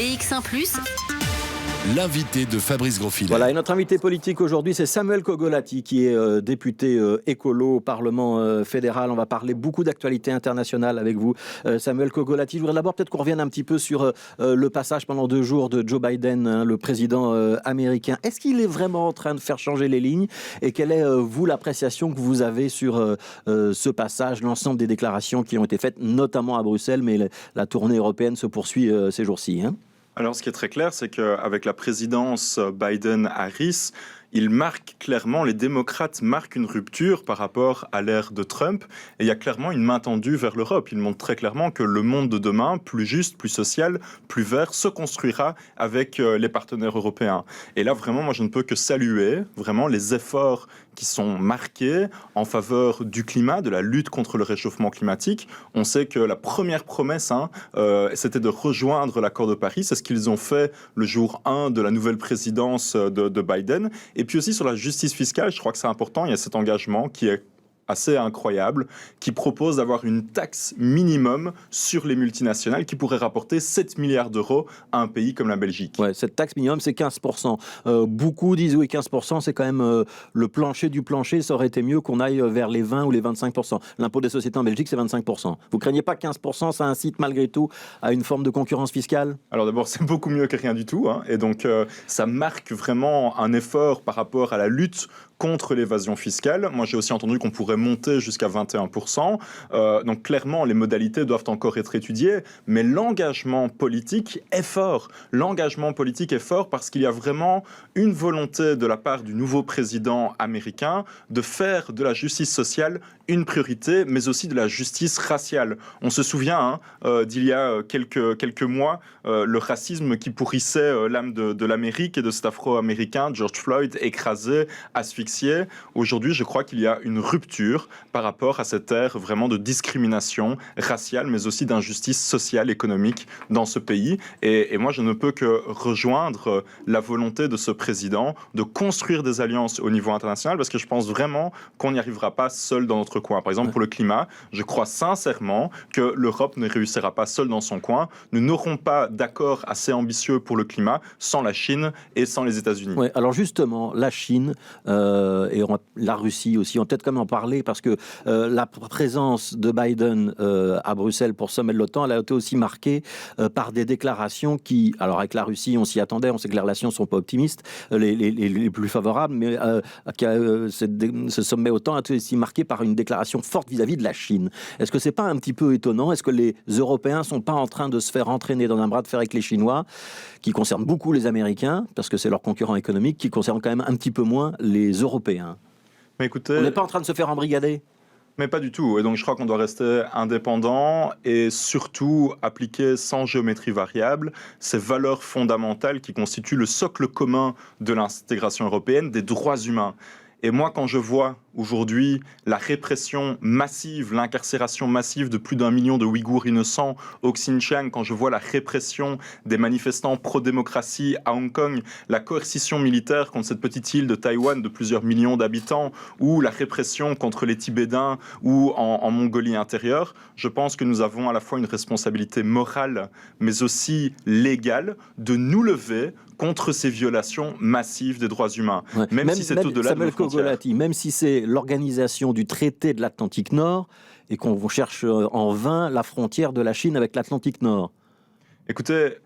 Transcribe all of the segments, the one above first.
BX1+. L'invité de Fabrice Grosfilet. Voilà, et notre invité politique aujourd'hui, c'est Samuel Cogolati, qui est député écolo au Parlement fédéral. On va parler beaucoup d'actualité internationale avec vous, Samuel Cogolati. Je voudrais d'abord peut-être qu'on revienne un petit peu sur le passage pendant 2 jours de Joe Biden, le président américain. Est-ce qu'il est vraiment en train de faire changer les lignes? Et quelle est, vous, l'appréciation que vous avez sur ce passage, l'ensemble des déclarations qui ont été faites, notamment à Bruxelles, mais la tournée européenne se poursuit ces jours-ci, hein? Alors, ce qui est très clair, c'est qu'avec la présidence Biden-Harris, les démocrates marquent une rupture par rapport à l'ère de Trump. Et il y a clairement une main tendue vers l'Europe. Ils montrent très clairement que le monde de demain, plus juste, plus social, plus vert, se construira avec les partenaires européens. Et là, vraiment, moi, je ne peux que saluer vraiment les efforts qui sont marqués en faveur du climat, de la lutte contre le réchauffement climatique. On sait que la première promesse, c'était de rejoindre l'accord de Paris. C'est ce qu'ils ont fait le jour 1 de la nouvelle présidence de Biden. Et puis aussi sur la justice fiscale, je crois que c'est important, il y a cet engagement qui est assez incroyable, qui propose d'avoir une taxe minimum sur les multinationales qui pourrait rapporter 7 milliards d'euros à un pays comme la Belgique. Ouais, cette taxe minimum, c'est 15%. Beaucoup disent oui, 15%, c'est quand même le plancher du plancher. Ça aurait été mieux qu'on aille vers les 20 ou les 25%. L'impôt des sociétés en Belgique, c'est 25%. Vous craignez pas que 15%, ça incite malgré tout à une forme de concurrence fiscale? Alors d'abord, c'est beaucoup mieux que rien du tout, et donc ça marque vraiment un effort par rapport à la lutte contre l'évasion fiscale. Moi, j'ai aussi entendu qu'on pourrait monter jusqu'à 21%. Donc clairement, les modalités doivent encore être étudiées, mais l'engagement politique est fort. L'engagement politique est fort parce qu'il y a vraiment une volonté de la part du nouveau président américain de faire de la justice sociale une priorité, mais aussi de la justice raciale. On se souvient d'il y a quelques mois, le racisme qui pourrissait l'âme de l'Amérique et de cet Afro-Américain, George Floyd, écrasé, asphyxié. Aujourd'hui, je crois qu'il y a une rupture par rapport à cette ère vraiment de discrimination raciale, mais aussi d'injustice sociale, économique dans ce pays. Et moi, je ne peux que rejoindre la volonté de ce président de construire des alliances au niveau international, parce que je pense vraiment qu'on n'y arrivera pas seul dans notre coin. Par exemple, pour le climat, je crois sincèrement que l'Europe ne réussira pas seule dans son coin. Nous n'aurons pas d'accord assez ambitieux pour le climat sans la Chine et sans les États-Unis. Ouais, alors justement, la Chine et la Russie aussi, on peut-être quand même en parler parce que la présence de Biden à Bruxelles pour sommet de l'OTAN, elle a été aussi marquée par des déclarations qui, alors avec la Russie, on s'y attendait, on sait que les relations ne sont pas optimistes, les plus favorables, mais ce sommet OTAN a été aussi marqué par une déclaration forte vis-à-vis de la Chine. Est-ce que c'est pas un petit peu étonnant? Est-ce que les Européens sont pas en train de se faire entraîner dans un bras de fer avec les Chinois, qui concerne beaucoup les Américains, parce que c'est leur concurrent économique, qui concerne quand même un petit peu moins les Européens? Mais écoutez, on n'est pas en train de se faire embrigader? Mais pas du tout. Et donc, je crois qu'on doit rester indépendant et surtout appliquer sans géométrie variable ces valeurs fondamentales qui constituent le socle commun de l'intégration européenne, des droits humains. Et moi, quand je vois aujourd'hui la répression massive, l'incarcération massive de plus d'1 million de Ouïghours innocents au Xinjiang, quand je vois la répression des manifestants pro-démocratie à Hong Kong, la coercition militaire contre cette petite île de Taïwan de plusieurs millions d'habitants, ou la répression contre les Tibétains ou en Mongolie intérieure, je pense que nous avons à la fois une responsabilité morale, mais aussi légale, de nous lever contre ces violations massives des droits humains, ouais. même si c'est au-delà de nos frontières. Cogolati, même si c'est l'organisation du traité de l'Atlantique Nord et qu'on cherche en vain la frontière de la Chine avec l'Atlantique Nord. Écoutez,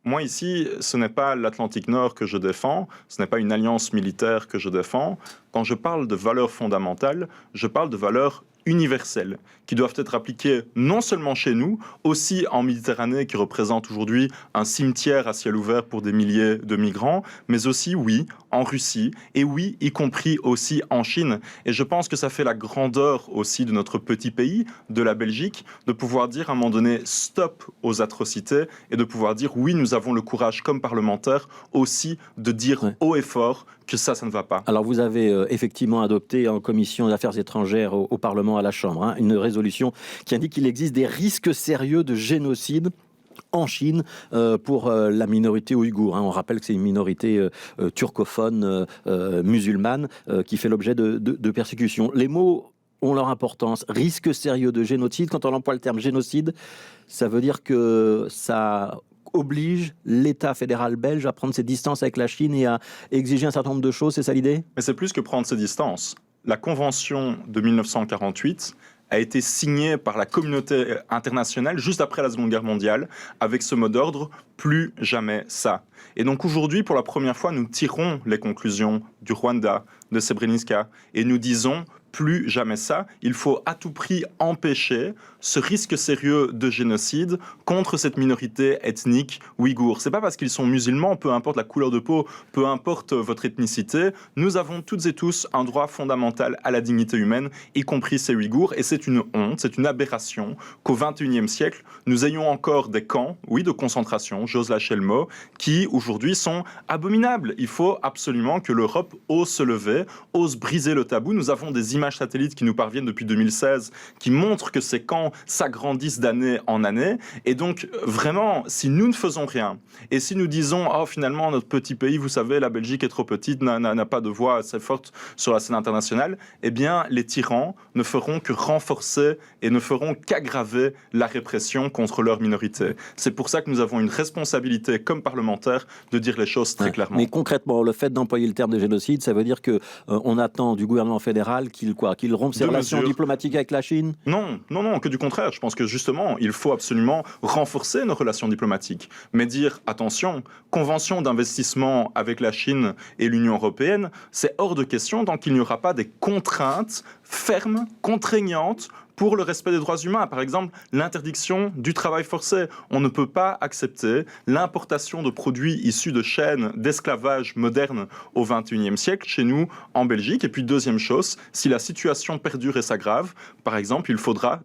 moi ici, ce n'est pas l'Atlantique Nord que je défends, ce n'est pas une alliance militaire que je défends. Quand je parle de valeurs fondamentales, je parle de valeurs universelles qui doivent être appliquées non seulement chez nous, aussi en Méditerranée qui représente aujourd'hui un cimetière à ciel ouvert pour des milliers de migrants, mais aussi, oui, en Russie et oui, y compris aussi en Chine. Et je pense que ça fait la grandeur aussi de notre petit pays, de la Belgique, de pouvoir dire à un moment donné stop aux atrocités et de pouvoir dire oui, nous avons le courage comme parlementaires aussi de dire haut et fort que ça ne va pas. Alors vous avez effectivement adopté en commission des affaires étrangères au Parlement à la Chambre une résolution qui indique qu'il existe des risques sérieux de génocide en Chine pour la minorité ouïghour. On rappelle que c'est une minorité turcophone, musulmane, qui fait l'objet de persécutions. Les mots ont leur importance. Risque sérieux de génocide, quand on emploie le terme génocide, ça veut dire que ça oblige l'État fédéral belge à prendre ses distances avec la Chine et à exiger un certain nombre de choses, c'est ça l'idée ? Mais c'est plus que prendre ses distances. La Convention de 1948 a été signée par la communauté internationale juste après la Seconde Guerre mondiale, avec ce mot d'ordre « plus jamais ça ». Et donc aujourd'hui, pour la première fois, nous tirons les conclusions du Rwanda, de Srebrenica, et nous disons « plus jamais ça ». Il faut à tout prix empêcher ce risque sérieux de génocide contre cette minorité ethnique ouïghour. C'est pas parce qu'ils sont musulmans, peu importe la couleur de peau, peu importe votre ethnicité, nous avons toutes et tous un droit fondamental à la dignité humaine, y compris ces Ouïghours, et c'est une honte, c'est une aberration qu'au XXIe siècle, nous ayons encore des camps, oui, de concentration, j'ose lâcher le mot, qui aujourd'hui sont abominables. Il faut absolument que l'Europe ose se lever, ose briser le tabou. Nous avons des images satellites qui nous parviennent depuis 2016 qui montrent que ces camps s'agrandissent d'année en année. Et donc, vraiment, si nous ne faisons rien, et si nous disons, oh, finalement, notre petit pays, vous savez, la Belgique est trop petite, n'a pas de voix assez forte sur la scène internationale, eh bien, les tyrans ne feront que renforcer et ne feront qu'aggraver la répression contre leur minorité. C'est pour ça que nous avons une responsabilité comme parlementaires de dire les choses très clairement. Mais concrètement, le fait d'employer le terme de génocide, ça veut dire que on attend du gouvernement fédéral qu'il rompe ses relations diplomatiques avec la Chine ? Non, que du contraire. Je pense que justement, il faut absolument renforcer nos relations diplomatiques. Mais dire, attention, convention d'investissement avec la Chine et l'Union européenne, c'est hors de question tant qu'il n'y aura pas des contraintes fermes, contraignantes, pour le respect des droits humains. Par exemple, l'interdiction du travail forcé. On ne peut pas accepter l'importation de produits issus de chaînes d'esclavage modernes au XXIe siècle chez nous en Belgique. Et puis deuxième chose, si la situation perdure et s'aggrave, par exemple, il faudra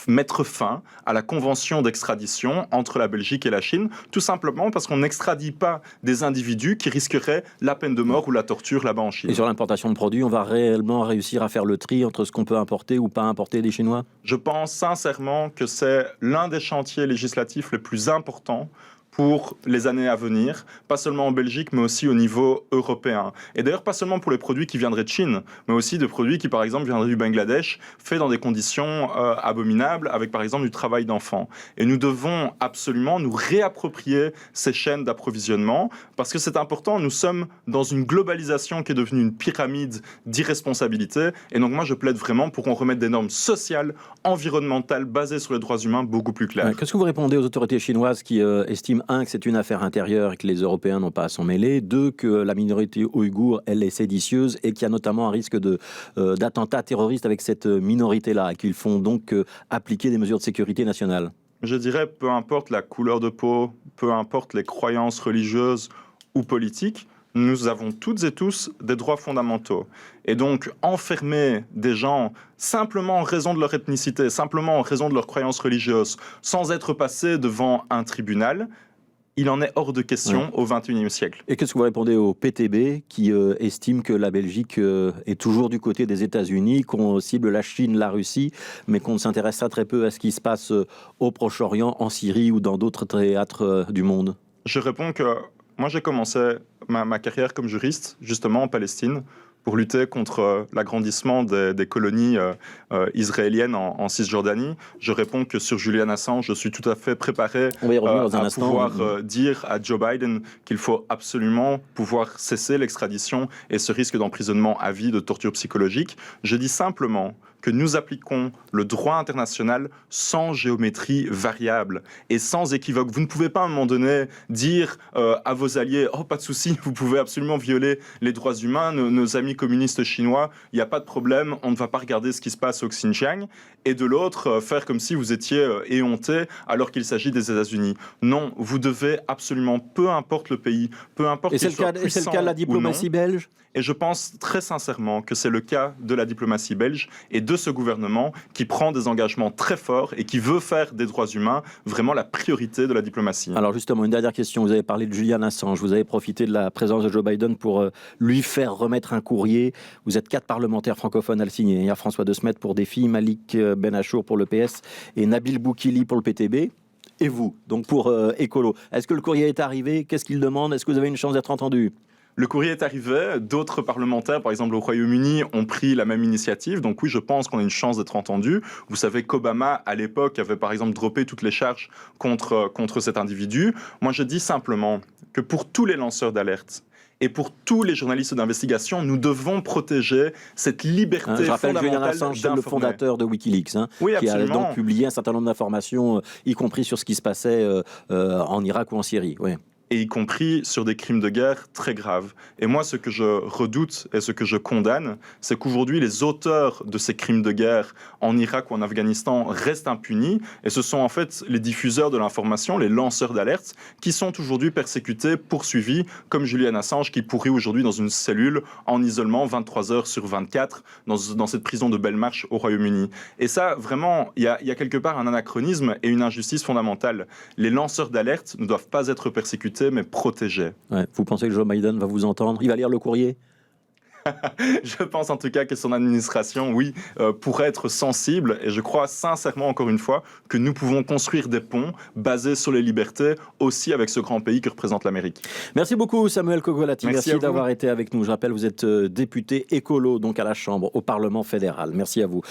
mettre fin à la convention d'extradition entre la Belgique et la Chine, tout simplement parce qu'on n'extradie pas des individus qui risqueraient la peine de mort ou la torture là-bas en Chine. Et sur l'importation de produits, on va réellement réussir à faire le tri entre ce qu'on peut importer ou pas importer des Chinois ? Je pense sincèrement que c'est l'un des chantiers législatifs les plus importants pour les années à venir, pas seulement en Belgique, mais aussi au niveau européen. Et d'ailleurs, pas seulement pour les produits qui viendraient de Chine, mais aussi des produits qui, par exemple, viendraient du Bangladesh, faits dans des conditions abominables, avec, par exemple, du travail d'enfants. Et nous devons absolument nous réapproprier ces chaînes d'approvisionnement, parce que c'est important, nous sommes dans une globalisation qui est devenue une pyramide d'irresponsabilité, et donc moi, je plaide vraiment pour qu'on remette des normes sociales, environnementales, basées sur les droits humains, beaucoup plus claires. Qu'est-ce que vous répondez aux autorités chinoises qui estiment, un, que c'est une affaire intérieure et que les Européens n'ont pas à s'en mêler, deux, que la minorité ouïghour, elle est séditieuse et qu'il y a notamment un risque d'attentats terroristes avec cette minorité-là et qu'ils font donc appliquer des mesures de sécurité nationale? Je dirais, peu importe la couleur de peau, peu importe les croyances religieuses ou politiques, nous avons toutes et tous des droits fondamentaux. Et donc, enfermer des gens simplement en raison de leur ethnicité, simplement en raison de leurs croyances religieuses, sans être passés devant un tribunal, il en est hors de question au XXIe siècle. Et qu'est-ce que vous répondez au PTB qui estime que la Belgique est toujours du côté des États-Unis, qu'on cible la Chine, la Russie, mais qu'on ne s'intéressera très peu à ce qui se passe au Proche-Orient, en Syrie ou dans d'autres théâtres du monde? Je réponds que moi j'ai commencé ma carrière comme juriste justement en Palestine, pour lutter contre l'agrandissement des colonies israéliennes en Cisjordanie. Je réponds que sur Julian Assange, je suis tout à fait préparé à pouvoir dire à Joe Biden qu'il faut absolument pouvoir cesser l'extradition et ce risque d'emprisonnement à vie, de torture psychologique. Je dis simplement que nous appliquons le droit international sans géométrie variable et sans équivoque. Vous ne pouvez pas à un moment donné dire à vos alliés « Oh, pas de souci, vous pouvez absolument violer les droits humains, nos amis communistes chinois, il n'y a pas de problème, on ne va pas regarder ce qui se passe au Xinjiang. » Et de l'autre, faire comme si vous étiez éhonté alors qu'il s'agit des États-Unis. Non, vous devez absolument, peu importe le pays, peu importe qu'il soit puissant ou non. Et c'est le cas de la diplomatie belge ? Et je pense très sincèrement que c'est le cas de la diplomatie belge et de ce gouvernement qui prend des engagements très forts et qui veut faire des droits humains vraiment la priorité de la diplomatie. Alors justement, une dernière question. Vous avez parlé de Julian Assange. Vous avez profité de la présence de Joe Biden pour lui faire remettre un courrier. Vous êtes 4 parlementaires francophones à le signer. Il y a François De Smet pour Défi, Malik Ben Achour pour le PS et Nabil Boukili pour le PTB. Et vous, donc pour Écolo. Est-ce que le courrier est arrivé? Qu'est-ce qu'il demande? Est-ce que vous avez une chance d'être entendu? Le courrier est arrivé, d'autres parlementaires, par exemple au Royaume-Uni, ont pris la même initiative. Donc oui, je pense qu'on a une chance d'être entendu. Vous savez qu'Obama, à l'époque, avait par exemple droppé toutes les charges contre cet individu. Moi, je dis simplement que pour tous les lanceurs d'alerte, et pour tous les journalistes d'investigation, nous devons protéger cette liberté je rappelle fondamentale Julian Assange, c'est le fondateur de Wikileaks, oui, qui a absolument. donc publié un certain nombre d'informations, y compris sur ce qui se passait en Irak ou en Syrie. Oui. Et y compris sur des crimes de guerre très graves. Et moi, ce que je redoute et ce que je condamne, c'est qu'aujourd'hui, les auteurs de ces crimes de guerre en Irak ou en Afghanistan restent impunis. Et ce sont en fait les diffuseurs de l'information, les lanceurs d'alerte, qui sont aujourd'hui persécutés, poursuivis, comme Julian Assange, qui pourrit aujourd'hui dans une cellule en isolement 23 heures sur 24 dans cette prison de Belmarsh au Royaume-Uni. Et ça, vraiment, il y a quelque part un anachronisme et une injustice fondamentale. Les lanceurs d'alerte ne doivent pas être persécutés, mais protégés. Ouais. Vous pensez que Joe Biden va vous entendre? Il va lire le courrier? Je pense en tout cas que son administration, oui, pourrait être sensible, et je crois sincèrement, encore une fois, que nous pouvons construire des ponts basés sur les libertés, aussi avec ce grand pays que représente l'Amérique. Merci beaucoup Samuel Kogolati, merci d'avoir vous. été avec nous. Je rappelle, vous êtes député écolo donc à la Chambre, au Parlement fédéral. Merci à vous.